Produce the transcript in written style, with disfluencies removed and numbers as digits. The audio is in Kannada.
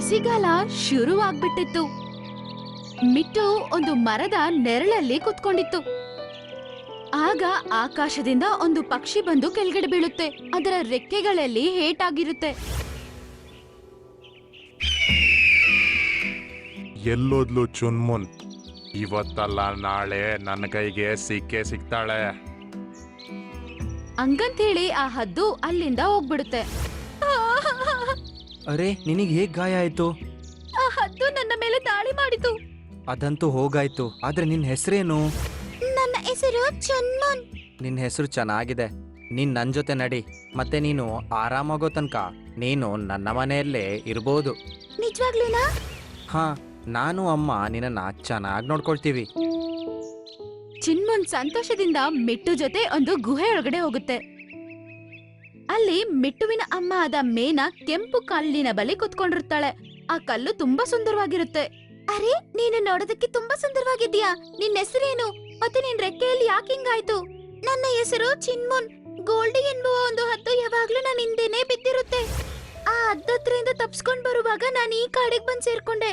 ಬಿಸಿಗಾಲ ಶುರುವಾಗ್ಬಿಟ್ಟಿತ್ತು. ಮಿಟ್ಟು ಒಂದು ಮರದ ನೆರಳಲ್ಲಿ ಕುತ್ಕೊಂಡಿತ್ತು. ಆಗ ಆಕಾಶದಿಂದ ಒಂದು ಪಕ್ಷಿ ಬಂದು ಕೆಳಗಡೆ ಬೀಳುತ್ತೆ. ಅದರ ರೆಕ್ಕೆಗಳಲ್ಲಿ ಹೇಟಾಗಿರುತ್ತೆ. ಎಲ್ಲೋದ್ಲು ಚುನ್ಮುನ್? ಇವತ್ತಲ್ಲ ನಾಳೆ ನನ್ನ ಕೈಗೆ ಸಿಕ್ಕೇ ಸಿಗ್ತಾಳೆ. ಹಂಗಂತೇಳಿ ಆ ಹದ್ದು ಅಲ್ಲಿಂದ ಹೋಗ್ಬಿಡುತ್ತೆ. ಅರೆ, ನಿನಗೆ ಹೇಗ್ ಗಾಯ ಆಯ್ತು? ಆ ಹದ್ದು ನನ್ನ ಮೇಲೆ ದಾಳಿ ಮಾಡಿತು. ಅದಂತೂ ಹೋಗಾಯ್ತು. ಆದ್ರೆ ನಿನ್ ಹೆಸರೇನು? ನನ್ನ ಹೆಸರು ಚುನ್ಮುನ್. ನಿನ್ ಹೆಸರು ಚೆನ್ನಾಗಿದೆ. ನೀನ್ ನನ್ ಜೊತೆ ನಡಿ. ಮತ್ತೆ ನೀನು ಆರಾಮಾಗೋ ತನಕ ನೀನು ನನ್ನ ಮನೆಯಲ್ಲೇ ಇರ್ಬೋದು. ನಿಜವಾಗ್ಲೂನಾ? ಹಾ, ನಾನು ಅಮ್ಮ ನಿನ್ನ ಚೆನ್ನಾಗಿ ನೋಡ್ಕೊಳ್ತೀವಿ. ಚಿನ್ಮುನ್ ಸಂತೋಷದಿಂದ ಮಿಟ್ಟು ಜೊತೆ ಒಂದು ಗುಹೆ ಒಳಗಡೆ ಹೋಗುತ್ತೆ. ಅಲ್ಲಿ ಮಿಟ್ಟುವಿನ ಅಮ್ಮ ಆದ ಮೇನಾ ಕೆಂಪು ಕಲ್ಲಿನ ಬಳಿ ಕುತ್ಕೊಂಡಿರ್ತಾಳೆ. ಆ ಕಲ್ಲು ತುಂಬಾ ಸುಂದರವಾಗಿರುತ್ತೆ. ಅರೆ, ನೀನು ನೋಡೋದಕ್ಕೆ ತುಂಬಾ ಸುಂದರವಾಗಿದ್ಯಾ. ನಿನ್ನ ಹೆಸರೇನು? ಮತ್ತೆ ನಿನ್ ರೆಕ್ಕೆಯಲ್ಲಿ ಯಾಕೆ ಹಿಂಗಾಯ್ತು? ನನ್ನ ಹೆಸರು ಚಿನ್ಮುನ್. ಗೋಲ್ಡಿ ಎನ್ನುವ ಒಂದು ಹದ್ದು ಯಾವಾಗ್ಲೂ ನನ್ನ ಹಿಂದೆನೆ ಬಿದ್ದಿರುತ್ತೆ. ಆ ಹದ್ದತ್ರದಿಂದ ತಪ್ಸ್ಕೊಂಡ್ ಬರುವಾಗ ನಾನು ಈ ಕಾಡಿಗೆ ಬಂದ್ ಸೇರ್ಕೊಂಡೆ.